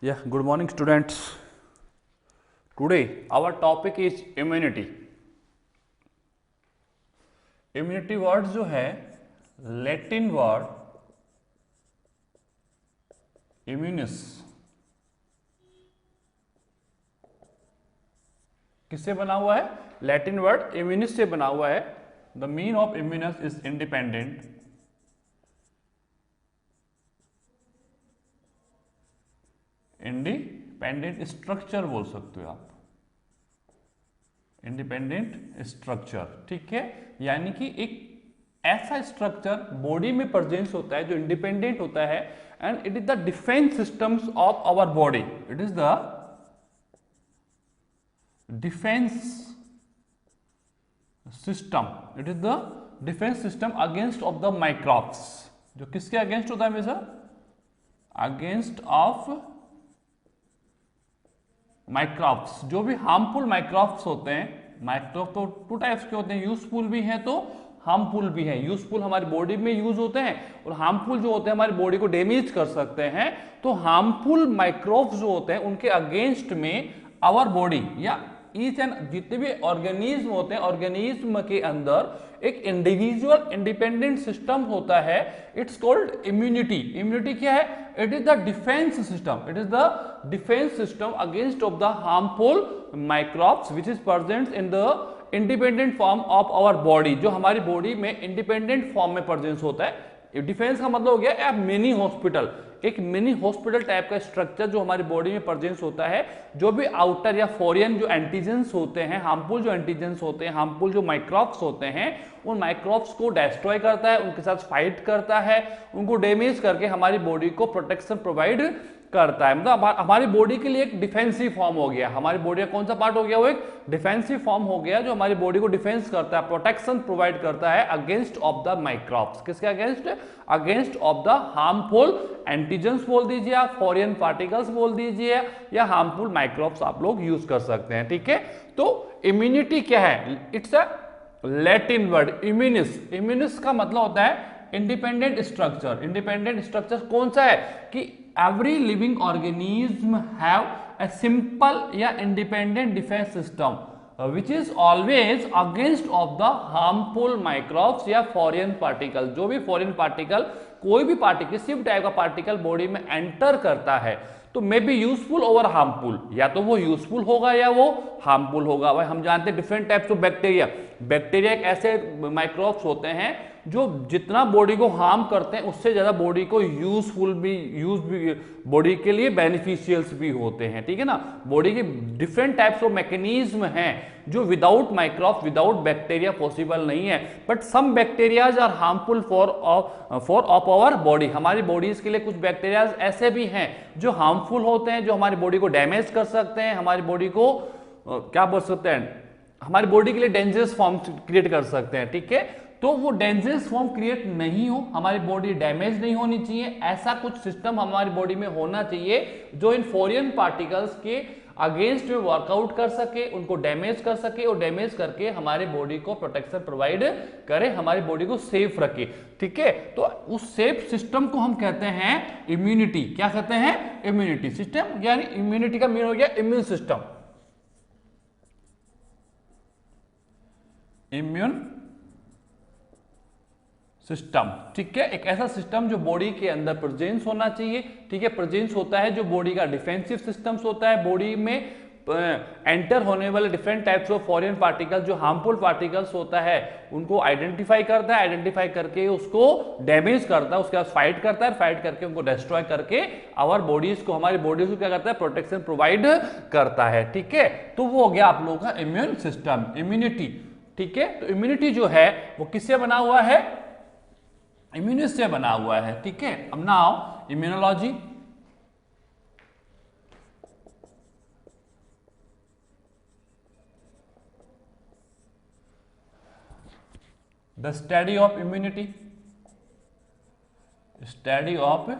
Yeah, good morning students. Today our topic is immunity. Immunity word जो है Latin word इम्यूनिस किससे बना हुआ है? लैटिन वर्ड इम्यूनिस से बना हुआ है. The mean of immunis is independent. Independent structure बोल सकते हो आप. इंडिपेंडेंट स्ट्रक्चर, ठीक है, यानी कि एक ऐसा स्ट्रक्चर बॉडी में प्रेजेंस होता है जो इंडिपेंडेंट होता है and it is the defence systems of our body. It is the defence system. It is the defence system against of the microbes. जो किसके अगेंस्ट होता है हमेशा? Against of microbes. जो भी हार्मफुल माइक्रोब्स होते हैं, माइक्रोब तो टू टाइप्स के होते हैं, यूजफुल भी हैं तो हार्मफुल भी हैं. यूजफुल हमारी बॉडी में यूज होते हैं और हार्मफुल जो होते हैं हमारी बॉडी को डैमेज कर सकते हैं. तो हार्मफुल माइक्रोब्स जो होते हैं उनके अगेंस्ट में आवर बॉडी या ईच एंड जितने भी ऑर्गेनिज्म होते हैं, ऑर्गेनिज्म के अंदर एक इंडिविजुअल इंडिपेंडेंट सिस्टम होता है. It's called immunity. इम्यूनिटी क्या है? It is the defence system. It is the defence system against of the harmful microbes which is present in the independent form of our body. जो हमारी body में independent form में presence होता है. Defence का मतलब हो गया मिनी हॉस्पिटल. एक मिनी हॉस्पिटल टाइप का स्ट्रक्चर जो हमारी बॉडी में प्रेजेंस होता है. जो भी आउटर या फॉरेन जो एंटीजेंस होते हैं, हार्मफुल जो एंटीजेंस होते हैं, हार्मफुल जो माइक्रोब्स होते हैं, उन माइक्रोब्स को डिस्ट्रॉय करता है, उनके साथ फाइट करता है, उनको डैमेज करके हमारी बॉडी को प्रोटेक्शन प्रोवाइड करता है. मतलब हमारी बॉडी के लिए एक डिफेंसिव फॉर्म हो गया. हमारी बॉडी का कौन सा पार्ट हो गया? वो एक डिफेंसिव फॉर्म हो गया जो हमारी बॉडी को डिफेंस करता है, प्रोटेक्शन प्रोवाइड करता है अगेंस्ट ऑफ द माइक्रोब्स. किसके against? Against of the harmful antigens बोल दीजिए आप, फॉरेन पार्टिकल्स बोल दीजिए, या हार्मफुल माइक्रोब्स आप लोग यूज कर सकते हैं. ठीक है, तो इम्यूनिटी क्या है? It's a Latin word immunis. Immunis का मतलब होता है इंडिपेंडेंट स्ट्रक्चर. इंडिपेंडेंट स्ट्रक्चर कौन सा है? कि every living organism have a simple या independent defense system which is always against of the harmful microbes या foreign particle. जो भी foreign particle, कोई भी पार्टिकल, किसी भी टाइप का पार्टिकल बॉडी में एंटर करता है तो may be useful over harmful. या तो वो यूजफुल होगा या वो हार्मफुल होगा. भाई हम जानते हैं different types of bacteria. Bacteria एक ऐसे माइक्रोब्स होते हैं जो जितना बॉडी को हार्म करते हैं उससे ज्यादा बॉडी को यूजफुल भी बॉडी के लिए बेनिफिशियल्स भी होते हैं. ठीक है ना. बॉडी के डिफरेंट टाइप्स ऑफ मैकेनिज्म हैं जो without microbe, without bacteria possible नहीं है. But some bacterias are harmful for of our body. हमारी बॉडीज के लिए कुछ बैक्टीरियाज ऐसे भी हैं जो हार्मफुल होते हैं, जो हमारी बॉडी को डैमेज कर सकते हैं, हमारी बॉडी को क्या बोल सकते हैं, हमारी बॉडी के लिए डेंजरस फॉर्म क्रिएट कर सकते हैं. ठीक है, तो वो डेंजरस फॉर्म क्रिएट नहीं हो, हमारी बॉडी डैमेज नहीं होनी चाहिए, ऐसा कुछ सिस्टम हमारी बॉडी में होना चाहिए जो इन फॉरेन पार्टिकल्स के अगेंस्ट में वर्कआउट कर सके, उनको डैमेज कर सके और डैमेज करके हमारे बॉडी को प्रोटेक्शन प्रोवाइड करे, हमारी बॉडी को सेफ रखे. ठीक है, तो उस सेफ सिस्टम को हम कहते हैं इम्यूनिटी. क्या कहते हैं? Immunity system. यानी इम्यूनिटी का मीन हो गया इम्यून सिस्टम. इम्यून सिस्टम, ठीक है, एक ऐसा सिस्टम जो बॉडी के अंदर प्रेजेंस होना चाहिए. ठीक है, प्रेजेंस होता है जो बॉडी का डिफेंसिव सिस्टम्स होता है. बॉडी में एंटर होने वाले different types of foreign particles, जो हार्मफुल पार्टिकल्स होता है, उनको आइडेंटिफाई करता है, आइडेंटिफाई करके उसको डैमेज करता है, उसके बाद फाइट करता है, फाइट करके उनको डिस्ट्रॉय करके आवर बॉडीज को, हमारी बॉडीज को क्या करता है? प्रोटेक्शन प्रोवाइड करता है. ठीक है, तो वो हो गया आप लोगों का इम्यून सिस्टम, इम्यूनिटी. ठीक है, तो इम्यूनिटी जो है वो किससे बना हुआ है? इम्यूनिस से बना हुआ है. ठीक है, अब now immunology. The study of immunity. Study of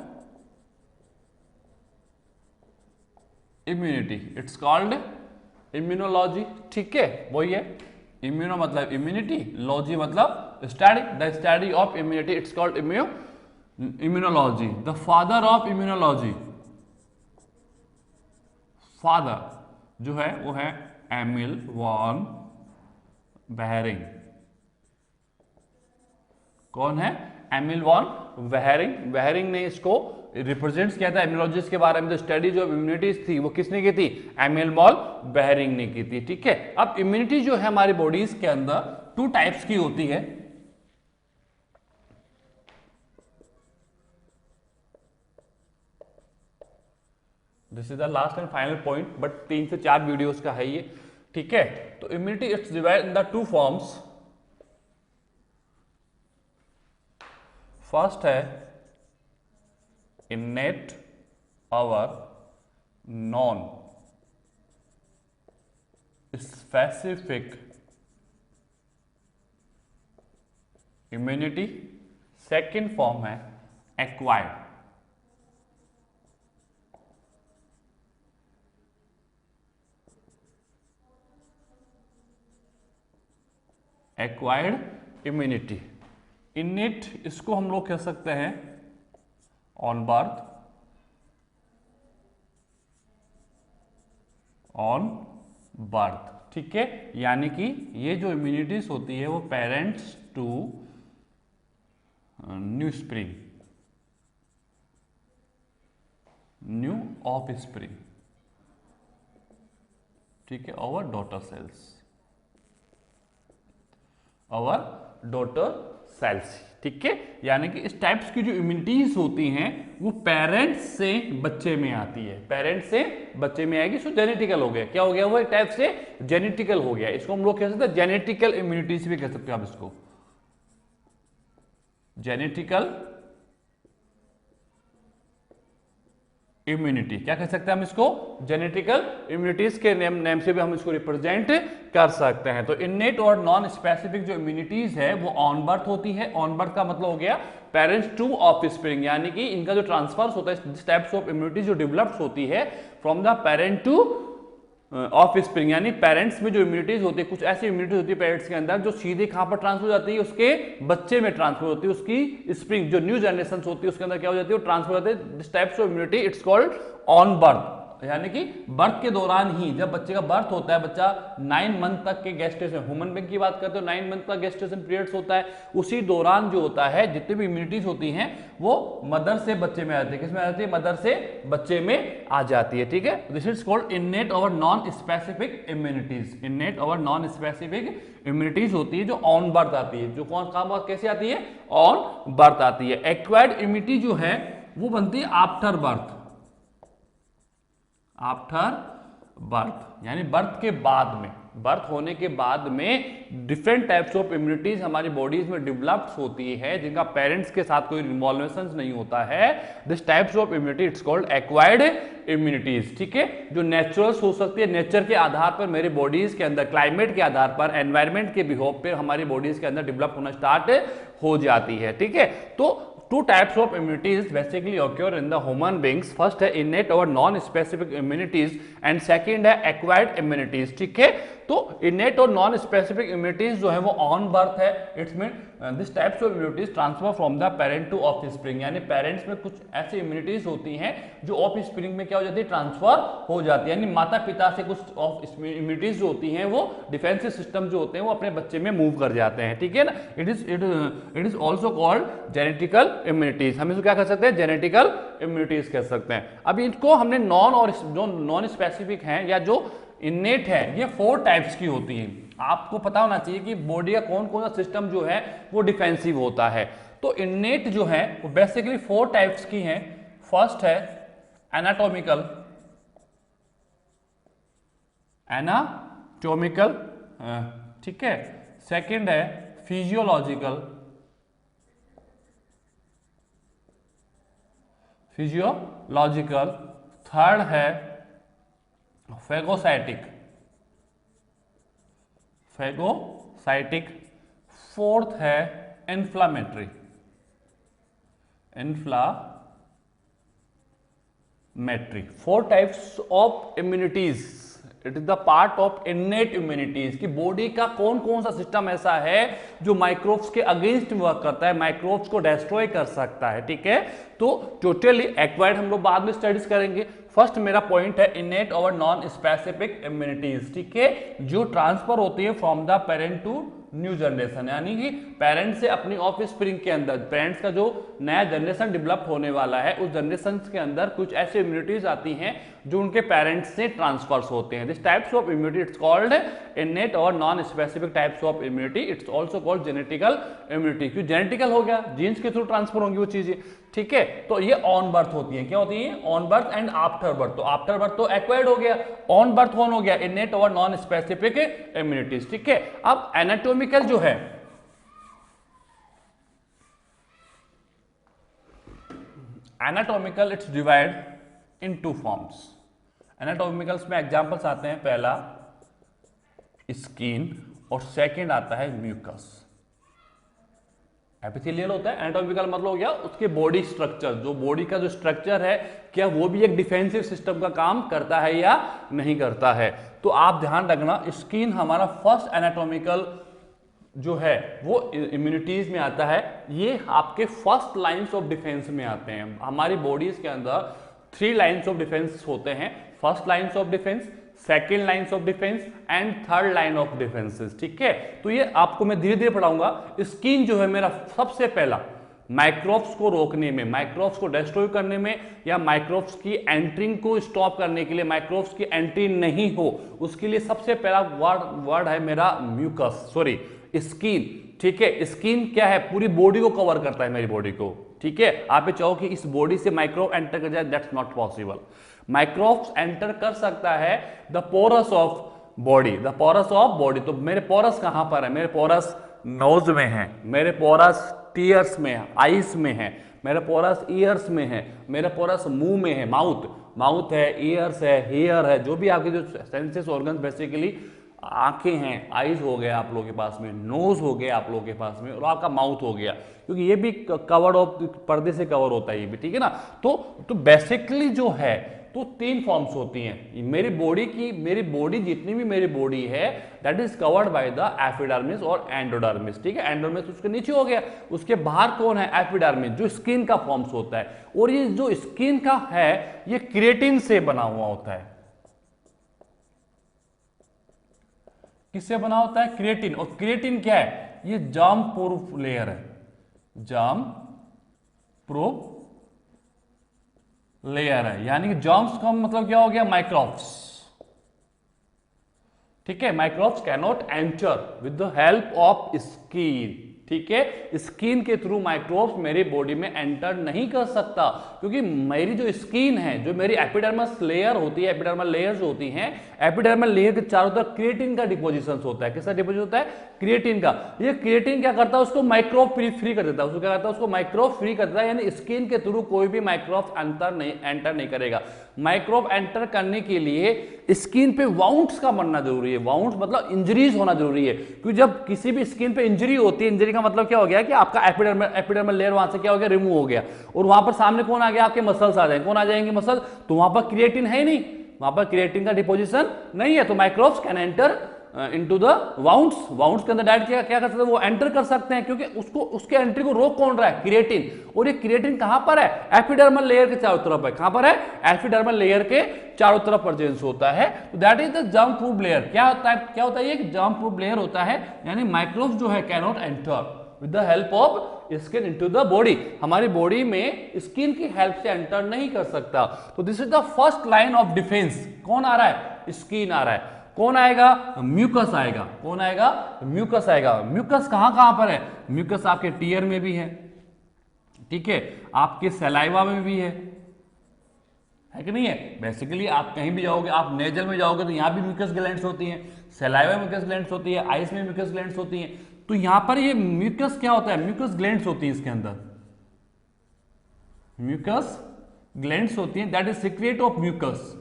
immunity, it's called immunology. ठीक है, वही है. इम्यूनो मतलब इम्यूनिटी, लॉजी मतलब study. The study of immunity, it's called immunology. The father of immunology. Father जो है वो है एमिल वॉन बेहरिंग। कौन है? Emil von Behring. बेहरिंग ने इसको रिप्रेजेंट किया था। इम्यूनोलॉजिस्ट के बारे में जो स्टडी जो इम्यूनिटीज थी वो किसने की थी? एमिल वॉन बेहरिंग ने की थी। ठीक है, अब इम्यूनिटी जो है हमारी बॉडीज के अंदर 2 टाइप्स की होती है। This is the last and final point, but 3 से 4 वीडियोस का है ये। ठीक है, तो immunity it's divide in the 2 forms. First है innate और non specific immunity. Second form है एक्वायर्ड। Acquired immunity. इनेट इसको हम लोग कह सकते हैं ऑन बर्थ, ऑन बर्थ। ठीक है, यानी कि ये जो इम्यूनिटीज होती है वो parents to new spring, new of spring. ठीक है, और डॉटर सेल्स, और डॉटर सेल्स। ठीक है, यानी कि इस टाइप्स की जो इम्यूनिटीज होती हैं वो पेरेंट्स से बच्चे में आती है, पेरेंट्स से बच्चे में आएगी। सो जेनेटिकल हो गया। क्या हो गया? वो एक टाइप से जेनेटिकल हो गया। इसको हम लोग कह सकते हैं जेनेटिकल इम्यूनिटीज भी कह सकते हैं आप इसको, जेनेटिकल इम्यूनिटी। क्या कह सकते हैं हम इसको? जेनेटिकल इम्यूनिटीज के नेम से भी हम इसको रिप्रेजेंट कर सकते हैं। तो इनेट और नॉन स्पेसिफिक जो इम्यूनिटीज है वो ऑन बर्थ होती है। ऑन बर्थ का मतलब हो गया पेरेंट्स टू ऑफ स्प्रिंग, यानी कि इनका जो ट्रांसफर्स होता है, दिस टाइप्स ऑफ इम्यूनिटी जो डेवलप्ड होती है from the parent two of spring, यानी पेरेंट्स में जो इम्यूनिटीज होती है, कुछ ऐसी इम्यूनिटीज होती है पेरेंट्स के अंदर जो सीधे कहां पर ट्रांसफर हो जाती है? उसके बच्चे में ट्रांसफर होती है। उसकी स्प्रिंग जो न्यू जनरेशन होती है उसके अंदर क्या हो जाती है? वो ट्रांसफर हो जाती है। This types of immunity it's called on birth, यानी कि बर्थ के दौरान ही, जब बच्चे का बर्थ होता है, बच्चा 9 मंथ तक के गेस्टेशन, ह्यूमन बीइंग की बात करते हो 9 मंथ का गेस्टेशन पीरियड्स होता है, उसी दौरान जो होता है जितनी भी इम्यूनिटीज होती हैं वो मदर से बच्चे में आती है। किसमें आती है? मदर से बच्चे में आ जाती है। ठीक है, दिस इज कॉल्ड इनेट और नॉन स्पेसिफिक इम्यूनिटीज। इनेट और नॉन स्पेसिफिक इम्यूनिटीज होती है जो ऑन बर्थ आती है। जो कौन काम कैसे आती है? ऑन बर्थ आती है। एक्वायर्ड इम्यूनिटी जो है वो बनती है आफ्टर बर्थ, आफ्टर बर्थ, यानी बर्थ के बाद में, बर्थ होने के बाद में डिफरेंट टाइप्स ऑफ इम्यूनिटीज हमारी बॉडीज में डेवलप्ड होती है जिनका पेरेंट्स के साथ कोई इन्वॉल्वेशन नहीं होता है। This types of immunity it's called acquired immunities. ठीक है, जो नेचुरल्स हो सकती है, नेचर के आधार पर मेरे बॉडीज के अंदर, क्लाइमेट के आधार पर, एनवायरमेंट के बिहेव पर हमारी बॉडीज के अंदर डेवलप होना स्टार्ट हो जाती है। ठीक है, तो 2 types of immunities basically occur in the human beings. First है innate और non-specific immunities and second है acquired immunities. ठीक है, तो innate और non-specific immunities जो है वो on birth है। It's mean this types of immunities transfer from the parent to offspring, यानी पेरेंट्स में कुछ ऐसी इम्यूनिटीज होती हैं जो ऑफ स्प्रिंग में क्या हो जाती है? ट्रांसफर हो जाती है। यानी माता पिता से कुछ ऑफ इम्यूनिटीज जो होती हैं वो डिफेंसिव सिस्टम जो होते हैं वो अपने बच्चे में मूव कर जाते हैं। ठीक है ना, it is also called genetical immunities. हम इसको क्या कर सकते हैं? जेनेटिकल इम्यूनिटीज कह सकते हैं। अब इनको हमने नॉन और जो नॉन स्पेसिफिक हैं या जो इनेट है, ये 4 टाइप्स की होती है। आपको पता होना चाहिए कि बॉडी का कौन कौन सा सिस्टम जो है वो डिफेंसिव होता है। तो इनेट जो है वो बेसिकली 4 टाइप्स की हैं। फर्स्ट है एनाटॉमिकल, एनाटॉमिकल, ठीक है। सेकंड है फिजियोलॉजिकल, फिजियोलॉजिकल। थर्ड है फेगोसाइटिक, फेगोसाइटिक। फोर्थ है inflammatory, inflammatory. 4 types of immunities it is the part of innate immunities कि बॉडी का कौन कौन सा सिस्टम ऐसा है जो माइक्रोब्स के अगेंस्ट वर्क करता है, माइक्रोब्स को डिस्ट्रॉय कर सकता है, ठीक है। तो टोटली एक्वायर्ड हम लोग बाद में स्टडीज करेंगे। फर्स्ट मेरा पॉइंट है इननेट और नॉन स्पेसिफिक इम्यूनिटीज, ठीक है, जो ट्रांसफर होती है from the parent to new generation, यानी कि पेरेंट्स से अपनी ऑफ स्प्रिंग के अंदर पेरेंट्स का जो नया जनरेशन डेवलप होने वाला है उस जनरेशन के अंदर कुछ ऐसे इम्यूनिटीज आती हैं जो उनके पेरेंट्स से ट्रांसफर्स होते हैं। This types of immunity it's called innate और non specific types of immunity, it's also called genetical immunity. क्यों जेनेटिकल हो गया, जीन्स के थ्रू ट्रांसफर होंगी वो चीजें, ठीक है। तो ये ऑन बर्थ होती है, क्या होती है, on birth and after birth. तो आफ्टर बर्थ तो एक्वायर्ड हो गया, ऑन बर्थ कौन हो गया, इननेट और नॉन स्पेसिफिक इम्यूनिटीज, ठीक है। अब एनाटॉमिकल जो है, anatomical it's divide into forms. Anatomicals में एग्जांपल्स आते हैं, पहला स्किन और सेकंड आता है म्यूकस। एपिथेलियल होता है, एनाटॉमिकल मतलब हो गया उसके बॉडी स्ट्रक्चर, जो बॉडी का जो स्ट्रक्चर है क्या वो भी एक डिफेंसिव सिस्टम का काम करता है या नहीं करता है। तो आप ध्यान रखना, स्किन हमारा फर्स्ट एनाटॉमिकल जो है वो इम्यूनिटीज में आता है। ये आपके फर्स्ट लाइंस ऑफ डिफेंस में आते हैं। हमारी बॉडीज के अंदर 3 लाइंस ऑफ डिफेंस होते हैं, first lines of defence, second lines of defence and third line of defences, ठीक है। तो ये आपको मैं धीरे धीरे पढ़ाऊंगा। स्किन जो है मेरा सबसे पहला माइक्रोब्स को रोकने में, माइक्रोब्स को डिस्ट्रॉय करने में या माइक्रोब्स की एंट्रिंग को स्टॉप करने के लिए, माइक्रोब्स की एंट्री नहीं हो उसके लिए सबसे पहला वर्ड है मेरा म्यूकस, सॉरी स्किन, ठीक है। स्किन क्या है, पूरी बॉडी को कवर करता है, मेरी बॉडी को, ठीक है। आप ये चाहो कि इस बॉडी से माइक्रोब एंटर कर जाए, that's not possible. Microbes enter कर सकता है the pores of body, the pores of body. तो मेरे पोरस कहां पर है, मेरे पोरस नोज में है, मेरे पोरस टीयर्स में है, आईज में है, मेरे पोरस ईयर्स में है, मेरे पोरस मुंह में है, माउथ है, ईयर्स है, हेयर है, जो भी आपके जो सेंसेस ऑर्गन्स बेसिकली आंखें हैं, आईज हो गया आप लोगों के पास में, नोज हो गया आप लोगों के पास में, और आपका माउथ हो गया, क्योंकि ये भी कवर्ड ऑफ पर्दे से कवर होता है ये भी, ठीक है ना। तो बेसिकली जो है तो 3 फॉर्म्स होती हैं मेरी बॉडी जितनी भी मेरी बॉडी है that is covered by the epidermis और एंडोडर्मिस, ठीक है। एंडोडर्मिस उसके नीचे हो गया, उसके बाहर कौन है, एपिडर्मिस, जो स्किन का फॉर्म्स होता है। और ये जो स्किन का है ये केराटिन से बना हुआ होता है। किससे बना होता है, केराटिन। और केराटिन क्या है, ये जर्म प्रूफ लेयर है, जर्म प्रूफ लेयर है, यानी कि जर्म्स का मतलब क्या हो गया, माइक्रोब्स, ठीक है। Microbes can not enter with the help of skin, ठीक है। स्किन के थ्रू माइक्रोब्स मेरी बॉडी में एंटर नहीं कर सकता, क्योंकि मेरी जो स्किन है, जो मेरी एपिडर्मस लेयर होती है, एपिडर्मल लेयर्स होती हैं, एपिडर्मल लेयर के चारों तरफ क्रिएटिन का डिपोजिशन होता है। किसका डिपोजिशन होता है, क्रिएटिन का। ये क्रिएटिन क्या करता है, उसको माइक्रोब फ्री कर देता है, उसको क्या करता है, उसको माइक्रोब फ्री कर देता है, यानी स्किन के थ्रू कोई भी माइक्रोब एंटर नहीं करेगा। माइक्रोब एंटर करने के लिए स्किन पे वाउंड्स का बनना जरूरी है, वाउंड्स मतलब इंजरीज होना जरूरी है, क्योंकि जब किसी भी स्किन पे इंजरी होती है, इंजरी का मतलब क्या हो गया कि आपका एपिडर्मल लेयर वहां से क्या हो गया, रिमूव हो गया, और वहां पर सामने कौन आ गया, आपके मसल्स आ जाएंगे। कौन आ जाएंगे, मसल। तो वहां पर क्रिएटिन है ही नहीं, वहां पर क्रिएटिन का डिपोजिशन नहीं है, तो microbes can enter into the wounds के अंदर डायरेक्ट क्या कर सकते हैं, वो एंटर कर सकते हैं, क्योंकि उसके एंट्री को रोक कौन रहा है, क्रिएटिन। और ये क्रिएटिन कहां पर है, एपिडर्मल लेयर के चारों तरफ है। कहां पर है, एपिडर्मल लेयर के चारों तरफ प्रेजेंस होता है। तो that is the germ proof layer. क्या होता है ये जर्म प्रूफ लेयर होता है, यानी माइक्रोब्स जो है can not enter with the help of skin into the body, हमारी बॉडी में स्किन की हेल्प से एंटर नहीं कर सकता। तो this is the first line of defence. कौन आ रहा है, स्किन आ रहा है। कौन आएगा, म्यूकस आएगा। कौन आएगा, म्यूकस आएगा। म्यूकस कहां पर है, म्यूकस आपके टीयर में भी है, ठीक है, आपके सलाइवा में भी है कि नहीं है। बेसिकली आप कहीं भी जाओगे, आप नेजल में जाओगे तो यहां भी म्यूकस ग्लैंड्स होती हैं, सलाइवा में म्यूकस ग्लैंड्स होती है, आइस में म्यूकस ग्लैंड्स होती हैं। तो यहां पर ये म्यूकस क्या होता है, म्यूकस ग्लैंड्स होती हैं, इसके अंदर म्यूकस ग्लैंड्स होती हैं, that is secrete of mucus,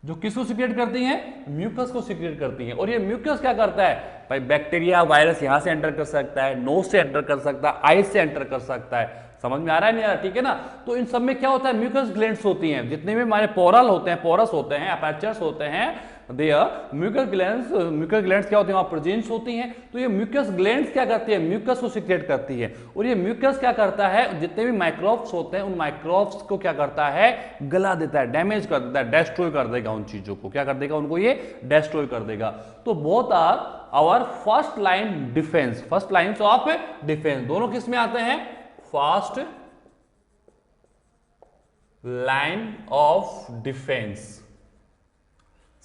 जो किसको सीक्रेट करती हैं, म्यूकस को सीक्रेट करती हैं। और ये म्यूकस क्या करता है भाई, बैक्टीरिया वायरस यहां से एंटर कर सकता है, नोज से एंटर कर सकता है, आइज से एंटर कर सकता है। समझ में आ रहा है नहीं आ रहा, ठीक है ना। तो इन सब में क्या होता है, म्यूकस ग्लैंड्स होती हैं। जितने भी हमारे पोरल होते हैं, पोरस होते हैं, अपर्चर्स होते हैं, म्यूकस ग्लैंड्स क्या होती है, वहां प्रेजेंस होती हैं। तो ये म्यूकस ग्लैंड्स क्या करती है, म्यूकस को सिक्रेट करती है, और ये म्यूकस क्या करता है, जितने भी माइक्रोब्स होते हैं उन माइक्रोब्स को क्या करता है, गला देता है, डैमेज कर देता है, डिस्ट्रॉय कर देगा उन चीजों को, क्या कर देगा, उनको ये डिस्ट्रॉय कर देगा। तो both are our first line defence, first lines of defence, दोनों किस में आते हैं, फर्स्ट लाइन ऑफ डिफेंस।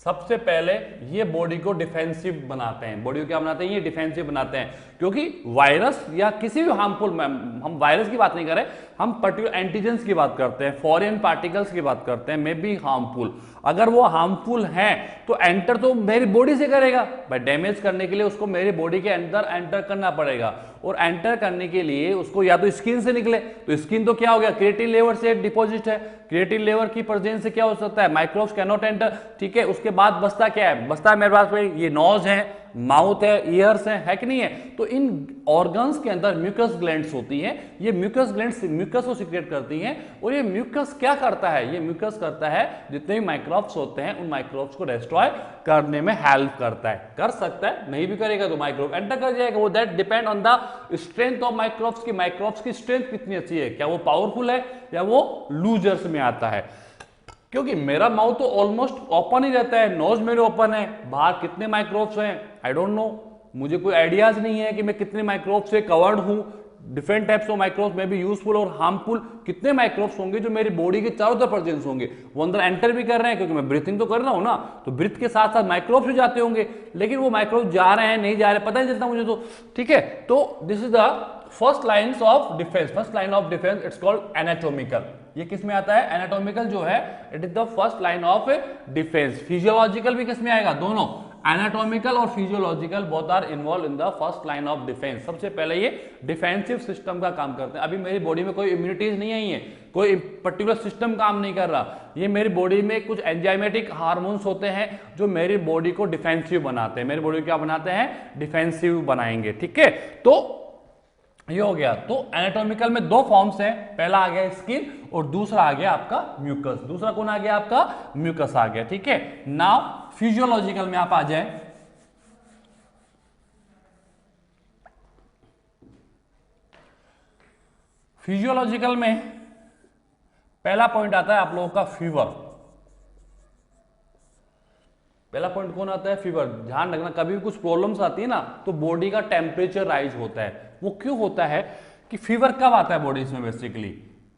सबसे पहले ये बॉडी को डिफेंसिव बनाते हैं, बॉडी को क्या बनाते हैं, ये डिफेंसिव बनाते हैं, क्योंकि वायरस या किसी भी हार्मफुल, हम वायरस की बात नहीं कर रहे, हम पर्टिकुलर एंटीजेंस की बात करते हैं, फॉरेन पार्टिकल्स की बात करते हैं, मे बी हार्मफुल। अगर वो हार्मफुल हैं तो एंटर तो मेरी बॉडी से करेगा, भाई डैमेज करने के लिए उसको मेरी बॉडी के अंदर एंटर करना पड़ेगा, और एंटर करने के लिए उसको या तो स्किन से निकले, तो स्किन तो क्या हो गया, क्रिएटिन लेवर से डिपॉजिट है, क्रिएटिन लेवर की प्रेजेंस से क्या हो सकता है, माइक्रोब्स कैन नॉट एंटर, ठीक है। उसके बाद बसता क्या है, बसता है मेरे पास भाई ये नोज है, माउथ है, ईयर्स है कि नहीं है। तो इन ऑर्गन्स के अंदर म्यूकस ग्लैंड्स होती हैं, ये म्यूकस ग्लैंड्स म्यूकस को सिक्रेट करती हैं, और ये म्यूकस क्या करता है, ये म्यूकस करता है जितने भी माइक्रोब्स होते हैं उन माइक्रोब्स को डिस्ट्रॉय करने में हेल्प करता है, कर सकता है, नहीं भी करेगा तो माइक्रोब एंटर कर जाएगा। वो that depend on the strength of microbes की, माइक्रोब्स की स्ट्रेंथ कितनी अच्छी है, क्या वो पावरफुल है या वो लूजर्स में आता है। क्योंकि मेरा माउथ तो ऑलमोस्ट ओपन ही रहता है, नोज मेरे ओपन है, बाहर कितने माइक्रोब्स हैं आई डोंट नो, मुझे कोई आइडियाज नहीं है कि मैं कितने माइक्रोब्स से कवर्ड हूं। डिफरेंट टाइप्स ऑफ माइक्रोब्स में भी यूजफुल और हार्मफुल कितने माइक्रोब्स होंगे जो मेरी बॉडी के चारों तरफ प्रेजेंस होंगे, वो अंदर एंटर भी कर रहे हैं, क्योंकि मैं ब्रीथिंग तो कर रहा हूं ना, तो ब्रीथ के साथ साथ माइक्रोब्स भी जाते होंगे, लेकिन वो माइक्रोब्स जा रहे हैं नहीं जा रहे पता नहीं चलता मुझे, तो ठीक है। तो this is the first lines of defence, first line of defence, it's called anatomical. ये किस में आता है, एनाटॉमिकल जो है it is the first line of defence. Physiological भी किस में आएगा, दोनों एनाटॉमिकल और physiological both are involve in the first line of defence. सबसे पहले ये डिफेंसिव सिस्टम का काम करते हैं। अभी मेरी बॉडी में कोई इम्यूनिटीज नहीं आई है, कोई पर्टिकुलर सिस्टम काम नहीं कर रहा, ये मेरी बॉडी में कुछ एंजाइमेटिक हार्मोन्स होते हैं जो मेरी बॉडी को डिफेंसिव बनाते हैं, मेरी बॉडी को क्या बनाते हैं, डिफेंसिव बनाएंगे, ठीक है। तो ये हो गया। तो एनाटॉमिकल में दो फॉर्म्स हैं, पहला आ गया स्किन और दूसरा आ गया आपका म्यूकस। दूसरा कौन आ गया, आपका म्यूकस आ गया, ठीक है। नाउ फिजियोलॉजिकल में आप आ जाए, फिजियोलॉजिकल में पहला पॉइंट आता है आप लोगों का फीवर। पहला पॉइंट कौन आता है, फीवर। ध्यान रखना कभी भी कुछ प्रॉब्लम्स आती है ना तो बॉडी का टेम्परेचर राइज होता है। वो क्यों होता है कि फीवर कब आता है बॉडीज में, बेसिकली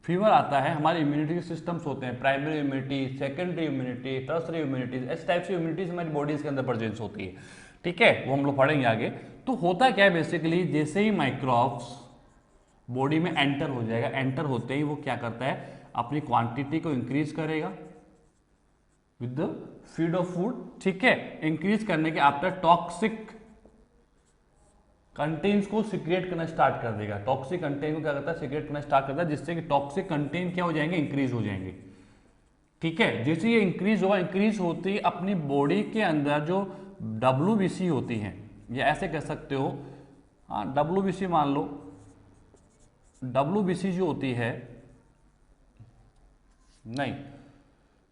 फीवर आता है हमारे इम्यूनिटी सिस्टम्स होते हैं, primary immunity, secondary immunity, tertiary immunity, इस टाइप की इम्यूनिटीज हमारी बॉडीज के अंदर प्रेजेंस होती है, ठीक है। वो हम लोग पढ़ेंगे आगे। तो होता क्या है बेसिकली, जैसे ही माइक्रोब्स बॉडी में एंटर हो जाएगा, एंटर होते ही वो क्या करता है, अपनी क्वांटिटी को इंक्रीज करेगा with the feed of food, ठीक है। इंक्रीज करने के आफ्टर टॉक्सिक कंटेंट्स को सिक्रेट करना स्टार्ट कर देगा। टॉक्सिक कंटेंट को क्या करता है, सिक्रेट करना स्टार्ट करता है, जिससे कि टॉक्सिक कंटेंट क्या हो जाएंगे, इंक्रीज हो जाएंगे, ठीक है। जैसे ये इंक्रीज होगा, इंक्रीज होती है अपनी बॉडी के अंदर जो WBC होती है, या ऐसे कह सकते हो, हाँ WBC मान लो, WBC जो होती है, नहीं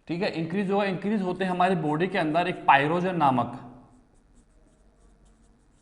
ठीक है, इंक्रीज होगा, इंक्रीज होते हैं हमारी बॉडी के अंदर एक पायरोजन नामक,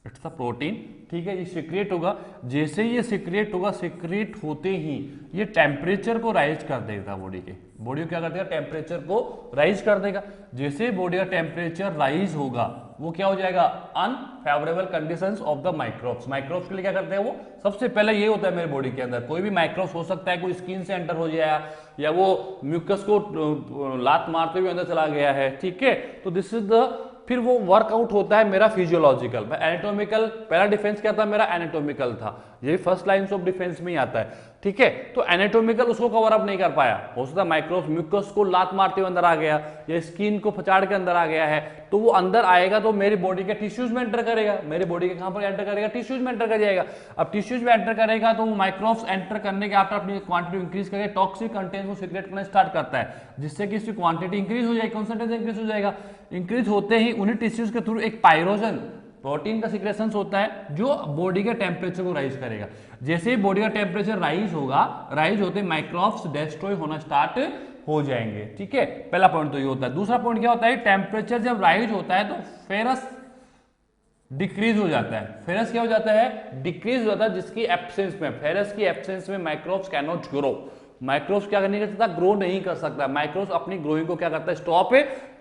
इट्स अ प्रोटीन, ठीक है। ये सिक्रेट होगा, जैसे ही ये सिक्रेट होगा, सिक्रेट होते ही ये टेम्परेचर को राइज कर देगा बॉडी के, बॉडी को क्या कर देगा, टेम्परेचर को राइज कर देगा। जैसे बॉडी का टेम्परेचर राइज होगा वो क्या हो जाएगा, unfavourable conditions of the microbes. Microbes के लिए क्या करते हैं वो, सबसे पहले ये होता है मेरे बॉडी के अंदर, कोई भी माइक्रोब्स हो सकता है, कोई स्किन से एंटर हो जाए या वो म्यूकस को लात मारते हुए अंदर चला गया है, ठीक है। तो दिस इज द, फिर वो वर्कआउट होता है मेरा फिजियोलॉजिकल। एनाटॉमिकल, पहला डिफेंस क्या था मेरा, एनाटॉमिकल था, ये फर्स्ट लाइन्स ऑफ डिफेंस में ही आता है, ठीक है। तो एनाटॉमिकल उसको कवर अप नहीं कर पाया, हो सकता है माइक्रोब्स म्यूकस को लात मारते हुए अंदर आ गया, या स्किन को फचाड़ के अंदर आ गया है, तो वो अंदर आएगा तो मेरी बॉडी के टिश्यूज में एंटर करेगा, मेरे बॉडी के कहां पर एंटर करेगा, टिश्यूज में एंटर कर जाएगा। अब टिश्यूज में एंटर करेगा तो वो माइक्रोब्स एंटर करने के आफ्टर अपनी क्वांटिटी इंक्रीज करके टॉक्सिक कंटेंट को सिक्रेट करना स्टार्ट करता है, जिससे कि इसकी क्वांटिटी इंक्रीज हो जाएगी, कॉन्सेंट्रेशन इंक्रीज हो जाएगा। इंक्रीज होते ही उन्हीं टिश्यूज के थ्रू एक पायरोजन प्रोटीन का सिक्रेशन होता है जो बॉडी के टेम्परेचर को राइज करेगा। जैसे ही बॉडी का टेम्परेचर राइज होगा, राइज होते माइक्रोब्स डिस्ट्रॉय होना स्टार्ट हो जाएंगे। ठीक है, पहला पॉइंट तो ये होता है। दूसरा पॉइंट क्या होता है, टेम्परेचर जब राइज होता है तो फेरस डिक्रीज हो जाता है। फेरस क्या हो जाता है, डिक्रीज हो जाता है, जिसकी एब्सेंस में, फेरस की एब्सेंस में microbes can not grow. Microbes क्या नहीं कर सकता, ग्रो नहीं कर सकता। माइक्रोब्स अपनी ग्रोइंग को क्या करता है, स्टॉप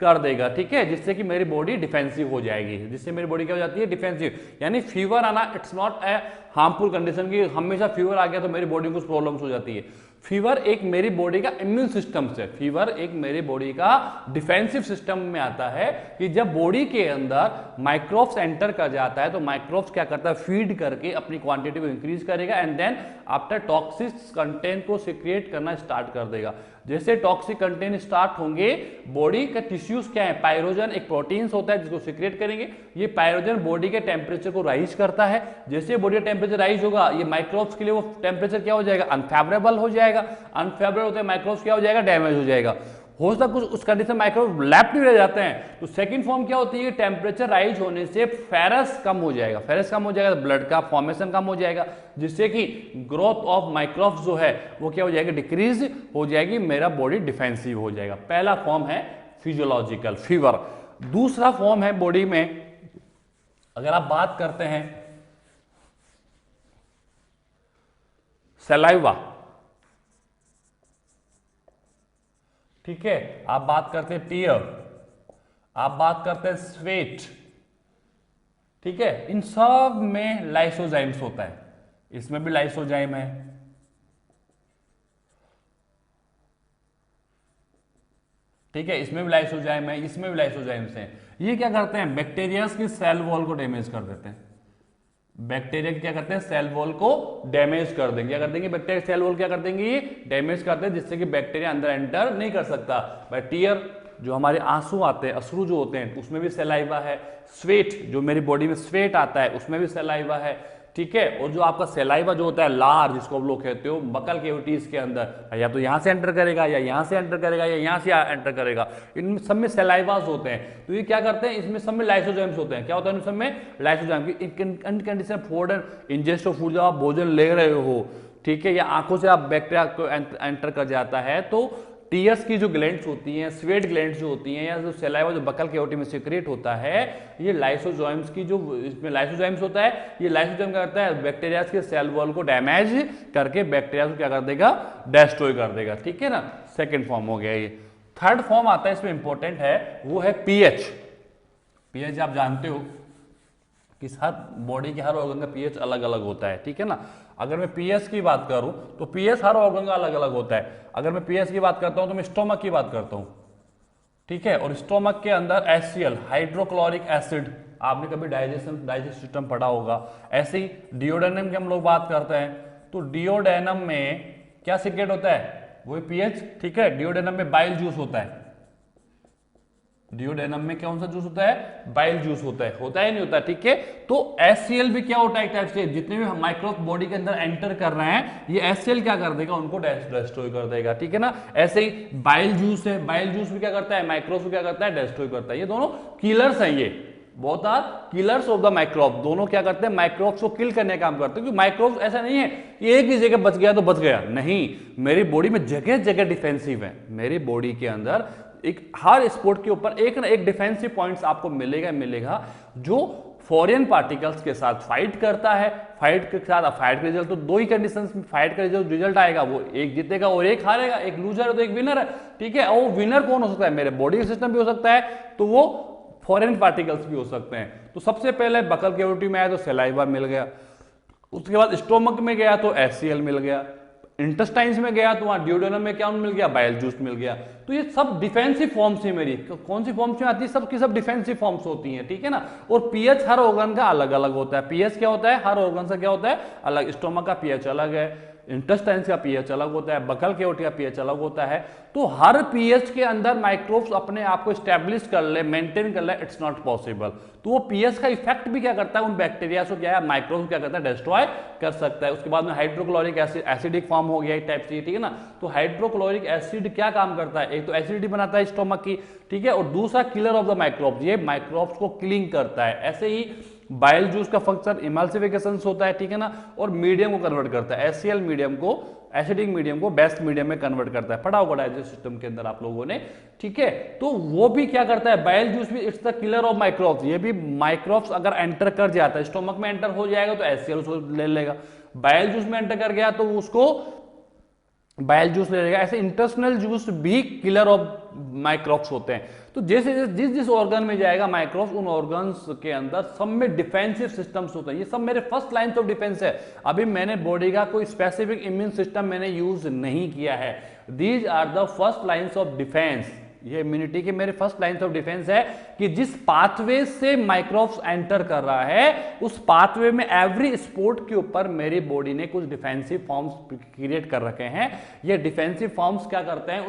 कर देगा। ठीक है, जिससे कि मेरी बॉडी डिफेंसिव हो जाएगी, जिससे मेरी बॉडी क्या हो जाती है, डिफेंसिव। यानी फीवर आना it's not a harmful condition की हमेशा फीवर आ गया तो मेरी बॉडी को कुछ प्रॉब्लम्स हो जाती है। फीवर एक मेरी बॉडी का इम्यून सिस्टम से, फीवर एक मेरी बॉडी का डिफेंसिव सिस्टम में आता है कि जब बॉडी के अंदर माइक्रोब्स एंटर कर जाता है तो माइक्रोब्स क्या करता है, फीड करके अपनी क्वांटिटी को इंक्रीज करेगा and then after toxic content को सिक्रिएट करना स्टार्ट कर देगा। जैसे टॉक्सिक कंटेंट स्टार्ट होंगे, बॉडी का टिश्यूज क्या है, पायरोजन एक प्रोटीन्स होता है जिसको सिक्रिएट करेंगे। ये पायरोजन बॉडी के टेम्परेचर को राइज करता है। जैसे बॉडी का टेम्परेचर राइज होगा, ये माइक्रोब्स के लिए वो टेम्परेचर क्या हो जाएगा, अनफेवरेबल हो जाएगा। अनफेवरेबल होते हैं माइक्रोब्स क्या हो जाएगा, डैमेज हो जाएगा। हो सकता कुछ उस कंडीशन माइक्रोब लैप्ट भी रह जाते हैं। तो सेकंड फॉर्म क्या होती है, टेम्परेचर राइज होने से फेरस कम हो जाएगा। फेरस कम हो जाएगा तो ब्लड का फॉर्मेशन कम हो जाएगा, जिससे कि ग्रोथ ऑफ माइक्रोब्स जो है वो क्या हो जाएगी, डिक्रीज हो जाएगी, मेरा बॉडी डिफेंसिव हो जाएगा। पहला फॉर्म है फिजियोलॉजिकल फीवर। दूसरा फॉर्म है बॉडी में, अगर आप बात करते हैं सलाइवा, ठीक है, आप बात करते हैं टीयर, आप बात करते हैं स्वेट, ठीक है, इन सब में लाइसोजाइम्स होता है। इसमें भी लाइसोजाइम है, ठीक है, इसमें भी लाइसोजाइम है, इसमें भी लाइसोजाइम्स हैं। ये क्या करते हैं, बैक्टीरिया की सेल वॉल को डैमेज कर देते हैं। बैक्टीरिया क्या करते हैं, सेल वॉल को डैमेज कर देंगे। क्या कर देंगे, बैक्टीरिया सेल वॉल क्या कर देंगे, ये डैमेज करते हैं, जिससे कि बैक्टीरिया अंदर एंटर नहीं कर सकता। टीयर जो हमारे आंसू आते हैं, अश्रु जो होते हैं, उसमें भी सलाइवा है। स्वेट जो मेरी बॉडी में स्वेट आता है, उसमें भी सलाइवा है। ठीक है, और जो आपका सलाइवा जो होता है, लार जिसको आप लोग कहते हो, बकल कैविटीज के अंदर या तो यहां से एंटर करेगा या यहां से एंटर करेगा या यहां से एंटर करेगा, इन सब में सलाइवास होते हैं। तो ये क्या करते हैं, इसमें सब में लाइसोजाइम्स होते हैं। क्या होता है इन सब में, लाइसोजाइम की condition food and ingest of food, जब आप भोजन ले रहे हो, ठीक है, या आंखों से आप बैक्टीरिया को एंटर कर जाता है, तो टीयर्स की जो ग्लैंड्स होती हैं, स्वेट ग्लैंड्स जो होती हैं, या जो सलाइवा जो बकल कैविटी में सिक्रेट होता है, ये लाइसोजाइम्स की जो इसमें लाइसोजाइम्स होता है, ये लाइसोजाइम क्या करता है, बैक्टीरिया के सेल वॉल को डैमेज करके बैक्टीरिया को क्या कर देगा, डिस्ट्रॉय कर देगा। ठीक है ना, सेकेंड फॉर्म हो गया ये। थर्ड फॉर्म आता है, इसमें इंपॉर्टेंट है, वो है पीएच। पीएच आप जानते हो कि हर बॉडी के हर ऑर्गन का पीएच अलग अलग होता है। ठीक है ना, अगर मैं पीएच की बात करूं तो पीएच हर ऑर्गन का अलग अलग होता है। अगर मैं पीएच की बात करता हूं तो मैं स्टोमक की बात करता हूं, ठीक है, और स्टोमक के अंदर HCl हाइड्रोक्लोरिक एसिड, आपने कभी डाइजेस्ट सिस्टम पढ़ा होगा। ऐसे ही डिओडेनम की हम लोग बात करते हैं, तो डिओडेनम में क्या सीक्रेट होता है, वही पीएच। ठीक है, डिओडेनम में बाइल जूस होता है। डिओडेनम में कौन सा जूस होता है, बाइल जूस होता है नहीं होता। ठीक है, तो HCl भी क्या होता है, एक टाइप से जितने भी माइक्रोब बॉडी के अंदर एंटर कर रहे हैं, ये HCl क्या कर देगा, उनको डिस्ट्रॉय कर देगा। ठीक है ना, ऐसे ही बाइल जूस है, बाइल जूस भी क्या करता है, माइक्रोब को क्या करता है, डिस्ट्रॉय करता है। ये दोनों किलर्स हैं, ये both are killers of the microbe. दोनों क्या करते हैं, माइक्रोब्स को किल करने का काम करते हैं। क्योंकि माइक्रोब्स ऐसा नहीं है कि एक ही जगह बच गया तो बच गया, नहीं, मेरी बॉडी में जगह जगह डिफेंसिव है। मेरी बॉडी के अंदर एक हर स्पोर्ट के ऊपर एक ना एक डिफेंसिव पॉइंट्स आपको मिलेगा जो फॉरेन पार्टिकल्स के साथ फाइट करता है। फाइट के साथ फाइट का रिजल्ट, तो दो ही कंडीशंस में फाइट का रिजल्ट आएगा, वो एक जीतेगा और एक हारेगा, एक लूजर है तो एक विनर है। ठीक है, और वो विनर कौन हो सकता है, मेरे बॉडी सिस्टम भी हो सकता है, तो वो फॉरेन पार्टिकल्स भी हो सकते हैं। तो सबसे पहले बकल कैविटी में आया तो सलाइवा मिल गया, उसके बाद स्टोमक में गया तो HCl मिल गया, इंटेस्टाइन्स में गया तो वहां डिओडेनम में क्या मिल गया, बाइल जूस मिल गया। तो ये सब डिफेंसिव फॉर्म्स है मेरी। कौन सी फॉर्म्स में आती है, सब की सब डिफेंसिव फॉर्म्स होती हैं। ठीक है ना, और पीएच हर ऑर्गन का अलग अलग होता है। पीएच क्या होता है, हर ऑर्गन से क्या होता है अलग। स्टोमक का पीएच अलग है, इंटेस्टाइन्स का पीएच अलग होता है, बकल कैविटी का पीएच अलग होता है। तो हर पीएच के अंदर माइक्रोब्स अपने आप को स्टैब्लिश कर ले, मेंटेन कर ले, इट्स नॉट पॉसिबल। तो वो पीएच का इफेक्ट भी क्या करता है, उन बैक्टीरिया को क्या है, माइक्रोब्स क्या करता है, डिस्ट्रॉय कर सकता है। उसके बाद में हाइड्रोक्लोरिक एसिडिक फॉर्म हो गया एक टाइप से। ठीक है ना, तो हाइड्रोक्लोरिक एसिड क्या काम करता है, एक तो एसिडिटी बनाता है स्टोमक की, ठीक है, और दूसरा किलर ऑफ द माइक्रोब्स, ये माइक्रोब्स को किलिंग करता है। ऐसे ही बाइल जूस का फंक्शन इमल्सिफिकेशन होता है। ठीक है ना, और मीडियम को कन्वर्ट करता है, HCl मीडियम को एसिडिक मीडियम को बेस्ट मीडियम में कन्वर्ट करता है, पढ़ा होगा डाइजेस्ट सिस्टम के अंदर आप लोगों ने, ठीक है। तो वो भी क्या करता है, बाइल जूस भी it's the killer of microbes, ये भी माइक्रोब्स अगर एंटर कर जाता है, स्टोमक में एंटर हो जाएगा तो HCl उसको ले लेगा, बाइल जूस में एंटर कर गया तो उसको बाइल जूस ले लेगा। ऐसे इंटेस्टिनल जूस भी किलर ऑफ माइक्रोब्स होते हैं। तो जैसे जिस जिस ऑर्गन में जाएगा माइक्रोब्स, उन ऑर्गन्स के अंदर सब में डिफेंसिव सिस्टम्स होते हैं। ये सब मेरे फर्स्ट लाइन्स ऑफ डिफेंस है। अभी मैंने बॉडी का कोई स्पेसिफिक इम्यून सिस्टम मैंने यूज नहीं किया है। These are the first lines of defence, ये इम्यूनिटी के मेरे फर्स्ट लाइन्स ऑफ डिफेंस है कि जिस पाथवे से माइक्रोब्स एंटर कर रहा है, उस पाथवे में एवरी स्पोर्ट के ऊपर मेरी बॉडी ने कुछ डिफेंसिव फॉर्म्स क्रिएट कर रखे हैं। ये डिफेंसिव फॉर्म्स क्या करते हैं,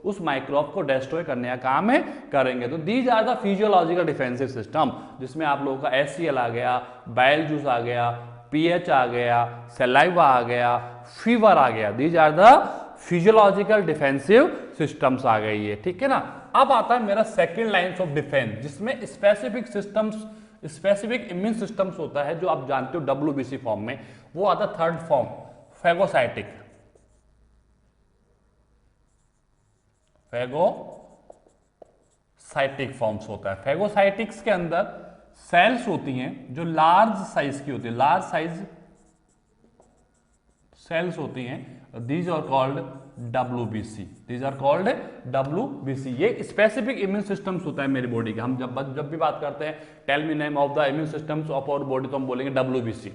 उस माइक्रोब को डिस्ट्रॉय करने का काम है करेंगे। तो these are the physiological defensive system, जिसमें आप लोगों का HCl आ गया, बाइल जूस आ गया, pH आ गया, सलाइवा आ गया, फीवर आ गया। These are the physiological defensive systems आ गई है, ठीक है ना। अब आता है मेरा सेकंड लाइंस ऑफ डिफेंस, जिसमें specific systems, specific immune systems होता है, जो आप जानते हो WBC फॉर्म में। वो आता है third form, phagocytic. Phagocytic forms होता है। फैगोसाइटिक्स के अंदर सेल्स होती हैं जो लार्ज साइज की होती है, लार्ज साइज सेल्स होती हैं। These are called WBC. These are called WBC. ये स्पेसिफिक इम्यून सिस्टम्स होता है मेरी बॉडी का। हम जब भी बात करते हैं tell me name of the immune systems of our body, तो हम बोलेंगे WBC।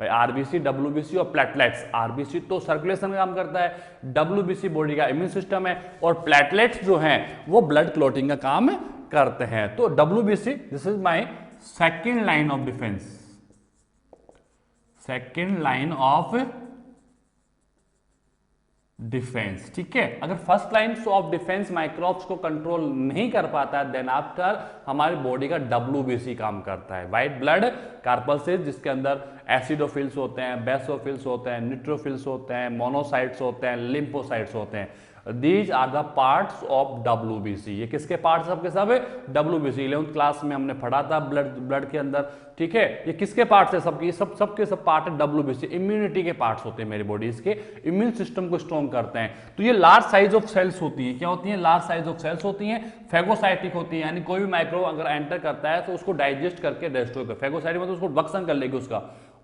भाई RBC, WBC और प्लेटलेट्स। RBC तो सर्कुलेशन का काम करता है, WBC बॉडी का इम्यून सिस्टम है, और प्लेटलेट्स जो हैं वो ब्लड क्लॉटिंग का काम करते हैं। तो WBC, this is my second line of defence. Second line of defence, ठीक है। अगर first line of defence microbes को कंट्रोल नहीं कर पाता है, देन आफ्टर हमारी बॉडी का WBC काम करता है, व्हाइट ब्लड कार्पल्सेस, जिसके अंदर एसिडोफिल्स होते हैं, बेसोफिल्स होते हैं, न्यूट्रोफिल्स होते हैं, मोनोसाइट्स होते हैं, लिम्फोसाइट्स होते हैं। These are the parts of WBC। ये किसके पार्ट्स सबके सब है? WBC। 11th क्लास में हमने पढ़ा था ब्लड के अंदर, ठीक है। ये किसके पार्ट्स है? सबके सब पार्ट है WBC। इम्यूनिटी के पार्ट्स होते हैं मेरी बॉडी, इसके इम्यून सिस्टम को स्ट्रॉन्ग करते हैं। तो ये लार्ज साइज ऑफ सेल्स होती है। क्या होती है? लार्ज साइज ऑफ सेल्स होती हैं, फैगोसाइटिक होती है, यानी कोई भी माइक्रोब अगर एंटर करता है तो उसको डाइजेस्ट करके डिस्ट्रॉय कर, फैगोसाइटिक मतलब उसको भक्षण कर लेगी,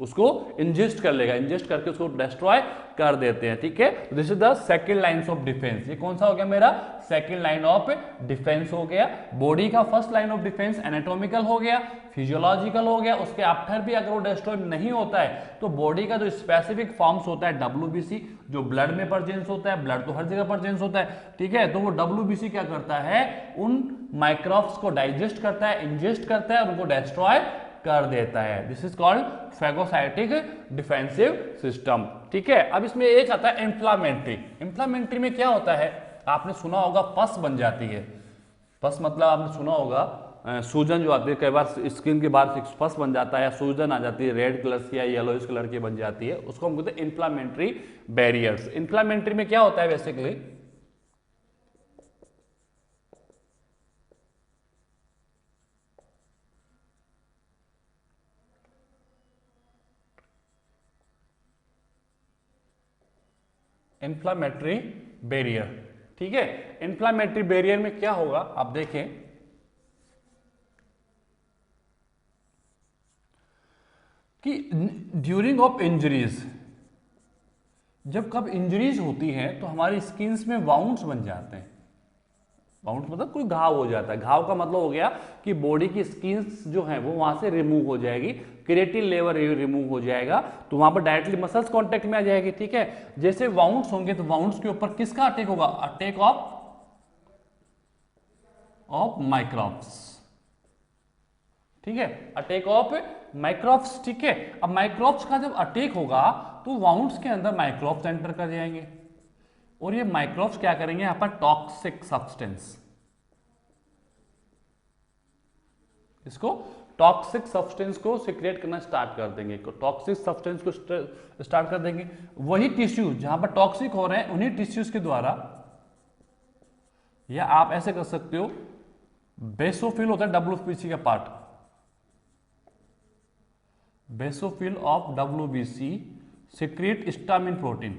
उसको इंजेस्ट कर लेगा, इंजेस्ट करके उसको डिस्ट्रॉय कर देते हैं, ठीक है। This is the second lines of defence. ये कौन सा हो गया मेरा? सेकंड लाइन ऑफ डिफेंस हो गया। बॉडी का first line of defence anatomical हो गया, फिजियोलॉजिकल हो गया। उसके आफ्टर भी अगर वो डिस्ट्रॉय नहीं होता है तो बॉडी का जो स्पेसिफिक फॉर्म्स होता है WBC, जो ब्लड में प्रेजेंस होता है, ब्लड तो हर जगह प्रेजेंस होता है, ठीक है। तो वो WBC क्या करता है? उन माइक्रोब्स को डाइजेस्ट करता है, इंजेस्ट करता है और उनको डिस्ट्रॉय कर देता है। This is called phagocytic defensive system, ठीक है। अब इसमें एक आता है इंफ्लामेटरी। इंफ्लामेटरी में क्या होता है? आपने सुना होगा पस बन जाती है। पस मतलब आपने सुना होगा सूजन जो आती है, कई बार स्किन के बाहर पस बन जाता है, सूजन आ जाती है, रेड कलर की या येलोइश कलर की बन जाती है, उसको हम कहते हैं इंफ्लामेटरी बैरियर्स। इंफ्लामेटरी में क्या होता है बेसिकली? इंफ्लामेटरी बैरियर, ठीक है। इंफ्लामेटरी बैरियर में क्या होगा आप देखें कि ड्यूरिंग ऑफ इंजरीज, जब कब इंजरीज होती हैं तो हमारी स्किन्स में वाउंड्स बन जाते हैं। वाउंड मतलब कोई घाव हो जाता है। घाव का मतलब हो गया कि बॉडी की स्किन्स जो है वो वहां से रिमूव हो जाएगी, क्रिएटिन लेवल रिमूव हो जाएगा, तो वहां पर डायरेक्टली मसल्स कांटेक्ट में आ जाएगी, ठीक है। जैसे वाउंड्स होंगे तो वाउंड्स के ऊपर किसका अटैक होगा? अटैक ऑफ माइक्रोब्स, ठीक है, अटैक ऑफ माइक्रोब्स, ठीक है। अब माइक्रोब्स का जब अटैक होगा तो वाउंड्स के अंदर माइक्रोब्स एंटर कर जाएंगे और ये माइक्रोब्स क्या करेंगे? यहां पर टॉक्सिक सब्सटेंस, इसको टॉक्सिक सब्सटेंस को सिक्रिएट करना स्टार्ट कर देंगे, टॉक्सिक सब्सटेंस को स्टार्ट कर देंगे। वही टिश्यू जहां पर टॉक्सिक हो रहे हैं उन्हीं टिश्यूज के द्वारा, या आप ऐसे कर सकते हो, बेसोफिल होता है WBC का part, basophil of WBC secrete histamine protein,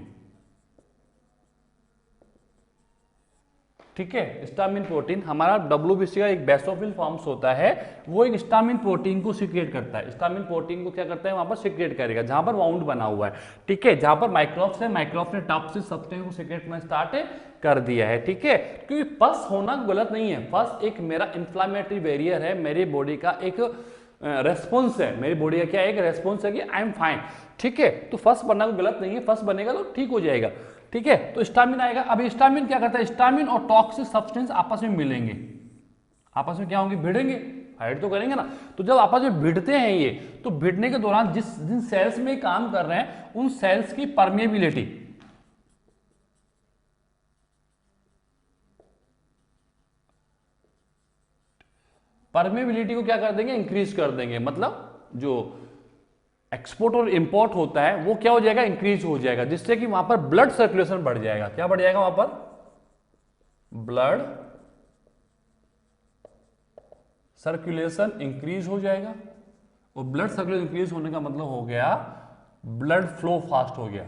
ठीक है। स्टामिन प्रोटीन हमारा WBC का एक बेसोफिल फॉर्म्स होता है, वो एक स्टामिन प्रोटीन को सिक्रिएट करता है। स्टामिन प्रोटीन को क्या करता है, वहां पर सिक्रिएट करेगा जहां पर वाउंड बना हुआ है, ठीक है, जहां पर माइक्रोब्स है, माइक्रोब्स ने टॉक्सिक सब्सटेंस को सिक्रिएट करना स्टार्ट कर दिया है, ठीक है। क्योंकि पस होना गलत नहीं है, पस एक मेरा इन्फ्लामेटरी बैरियर है, मेरी बॉडी का एक रेस्पॉन्स है, मेरी बॉडी का क्या है, एक रेस्पॉन्स है कि आई एम फाइन, ठीक है। तो फर्स्ट बनना कोई गलत नहीं है, फर्स्ट बनेगा तो ठीक हो जाएगा, ठीक है। तो स्टामिन आएगा। अब स्टामिन क्या करता है, स्टामिन और टॉक्सिक सब्सटेंस आपस में मिलेंगे, आपस में क्या होंगे, भिड़ेंगे, फाइट तो करेंगे ना। तो जब आपस में भिड़ते हैं ये, तो भिड़ने के दौरान जिन सेल्स में काम कर रहे हैं उन सेल्स की परमेबिलिटी, परमेबिलिटी को क्या कर देंगे, इंक्रीज कर देंगे। मतलब जो एक्सपोर्ट और इंपोर्ट होता है वो क्या हो जाएगा, इंक्रीज हो जाएगा, जिससे कि वहां पर ब्लड सर्कुलेशन बढ़ जाएगा। क्या बढ़ जाएगा, वहां पर ब्लड सर्कुलेशन इंक्रीज हो जाएगा। और ब्लड सर्कुलेशन इंक्रीज होने का मतलब हो गया ब्लड फ्लो फास्ट हो गया।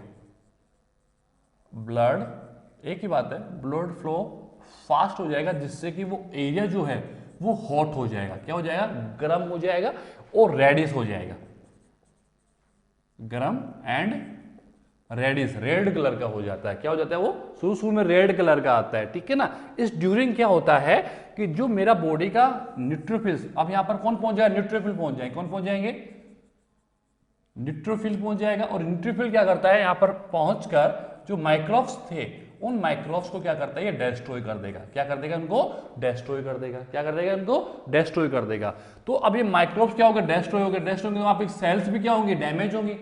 ब्लड, एक ही बात है, ब्लड फ्लो फास्ट हो जाएगा, जिससे कि वो एरिया जो है वो हॉट हो जाएगा। क्या हो जाएगा, गर्म हो जाएगा और रेडिश हो जाएगा, गरम एंड रेडिश, रेड कलर का हो जाता है। क्या हो जाता है, वो शुरू शुरू में रेड कलर का आता है, ठीक है ना। इस ड्यूरिंग क्या होता है कि जो मेरा बॉडी का न्यूट्रोफिल्स, अब यहां पर कौन पहुंच जाएगा, न्यूट्रोफिल पहुंच जाएंगे। कौन पहुंच जाएंगे, न्यूट्रोफिल पहुंच जाएगा। और न्यूट्रोफिल क्या करता है, यहां पर पहुंचकर जो माइक्रोब्स थे उन माइक्रोब्स को क्या करता है, ये डिस्ट्रॉय कर देगा। क्या कर देगा, उनको डिस्ट्रॉय कर देगा। क्या कर देगा, उनको डिस्ट्रॉय कर देगा। तो अब ये माइक्रोब्स क्या हो गए, डिस्ट्रॉय हो गए। डिस्ट्रॉय होंगे, वहां पे सेल्स भी क्या होंगी, डैमेज होंगी।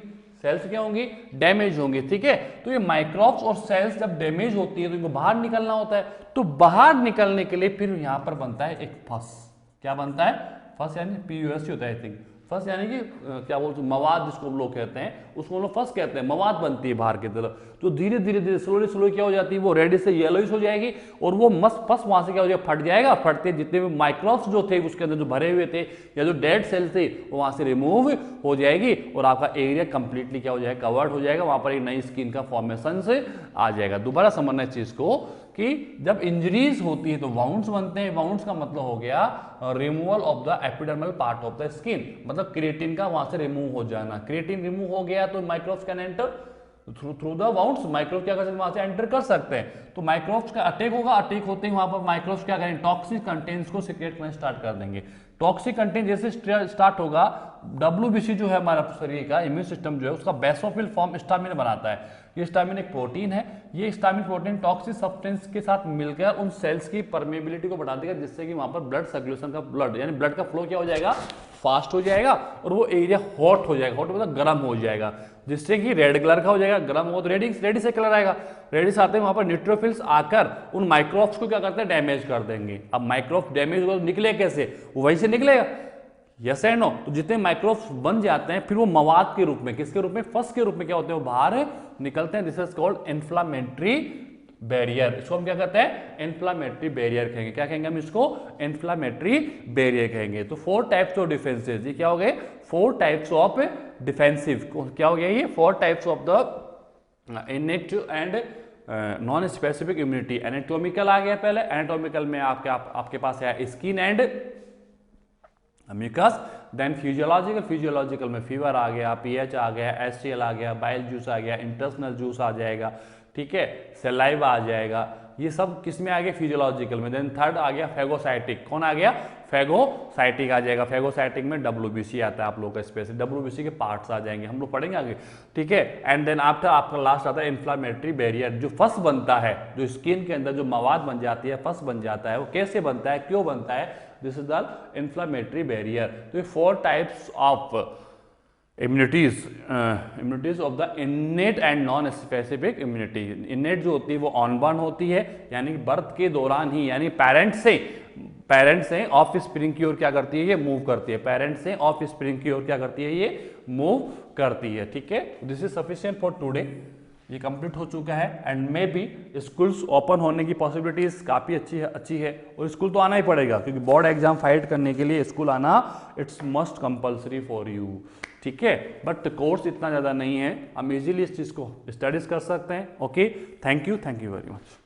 सेल्स क्या होंगी, डैमेज होंगे, ठीक है। तो ये माइक्रोब्स और सेल्स जब डैमेज होती है तो इनको बाहर निकलना होता है। तो बाहर निकलने के लिए फिर यहां पर बनता है एक फस। क्या बनता है, फस, यानी PUS होता है, आई थिंक फस, यानी कि क्या बोलते हैं, मवाद जिसको हम लोग कहते हैं, उसको हम लोग फस कहते हैं। मवाद बनती है बाहर की तरफ, तो धीरे धीरे धीरे स्लोली स्लोली क्या हो जाती है, वो रेडिश से येलोइश हो जाएगी और वो मस्त फस वहां से क्या हो जाएगा, फट जाएगा। फटते जितने भी माइक्रोब्स जो थे उसके अंदर जो भरे हुए थे या जो डेड सेल्स थे वो वहां से रिमूव हो जाएगी और आपका एरिया कंप्लीटली क्या हो जाएगा, कवर्ड हो जाएगा। वहां पर एक नई स्किन का फॉर्मेशन से आ जाएगा। दोबारा समझना इस चीज को कि जब इंजरीज होती है तो वाउंड्स बनते हैं। वाउंड्स का मतलब हो गया removal of the epidermal part of the skin, मतलब क्रिएटिन का वहां से रिमूव हो जाना। क्रिएटिन रिमूव हो गया तो microbes can enter through the wounds. Microbe क्या कर सकते हैं, वहां से एंटर कर सकते हैं। तो माइक्रोब्स का अटैक होगा, अटैक होते ही वहां पर माइक्रोब्स क्या करेंगे, टॉक्सिक कंटेंट्स को सिक्रेट करना स्टार्ट कर देंगे। टॉक्सिक कंटेंट जैसे स्टार्ट होगा, WBC जो है हमारा शरीर का इम्यून सिस्टम जो है उसका बेसोफिल फॉर्म स्टामिन बनाता है। ये स्टामिन एक प्रोटीन है। ये स्टामिन प्रोटीन टॉक्सिक सब्सटेंस के साथ मिलकर उन सेल्स की परमेबिलिटी को बढ़ा देगा, जिससे कि वहां पर ब्लड सर्कुलेशन का ब्लड यानी ब्लड का फ्लो क्या हो जाएगा, फास्ट हो जाएगा और वो एरिया हॉट हो जाएगा। हॉट मतलब गर्म हो जाएगा, जिससे कि रेड कलर का हो जाएगा। गर्म हो तो रेडिश से कलर आएगा। रेडिश आते हैं वहां पर न्यूट्रोफिल्स आकर उन माइक्रोब्स को क्या करते हैं, डैमेज कर देंगे। अब माइक्रोब्स डैमेज होगा तो निकले कैसे, वो वहीं से निकलेगा, यस एंड नो। तो जितने माइक्रोब्स बन जाते हैं फिर वो मवाद के रूप में, किसके रूप में, फस के रूप में क्या होते हैं, वो बाहर निकलते हैं। This is called inflammatory barrier. इसको हम क्या कहते हैं, इन्फ्लामेटरी बैरियर कहेंगे। क्या कहेंगे हम इसको, इन्फ्लामेटरी बैरियर कहेंगे। तो 4 टाइप्स ऑफ डिफेंसेस, ये क्या हो गए, 4 टाइप्स ऑफ डिफेंसिव। क्या हो गया ये, 4 types of the innate and non specific immunity. Anatomical आ गया पहले, एनाटॉमिकल में आपके पास है skin and mucus. Then physiological में फीवर आ गया, pH आ गया, HCl आ गया, बाइल जूस आ गया, इंटेस्टिनल जूस आ जाएगा, ठीक है, सलाइवा आ जाएगा। ये सब किस में आ गया, फिजियोलॉजिकल में। देन थर्ड आ गया फेगोसाइटिक। कौन आ गया, फेगोसाइटिक आ जाएगा। फेगोसाइटिक में WBC आता है आप लोग का स्पेशल, WBC के पार्ट्स आ जाएंगे, हम लोग पढ़ेंगे आगे, ठीक है। एंड देन आफ्टर आपका लास्ट आता है इन्फ्लामेटरी बैरियर, जो फस बनता है, जो स्किन के अंदर जो मवाद बन जाती है, फस बन जाता है, वो कैसे बनता है, क्यों बनता है, this is the inflammatory barrier. तो ये 4 types of immunities of the innate and non specific immunity. इनेट जो होती है वो ऑनबॉर्न होती है, यानी बर्थ के दौरान ही, यानी पेरेंट्स से ऑफ स्प्रिंग की ओर क्या करती है, ये मूव करती है। पेरेंट्स से ऑफ स्प्रिंग की ओर क्या करती है, ये मूव करती है, ठीक है। This is sufficient for today. ये कंप्लीट हो चुका है and may be schools open होने की पॉसिबिलिटीज काफ़ी अच्छी है। और स्कूल तो आना ही पड़ेगा, क्योंकि बोर्ड एग्जाम फाइट करने के लिए स्कूल आना it's must compulsory for you, ठीक है। बट कोर्स इतना ज़्यादा नहीं है, हम इजीली इस चीज़ को स्टडीज कर सकते हैं। Okay, thank you very much.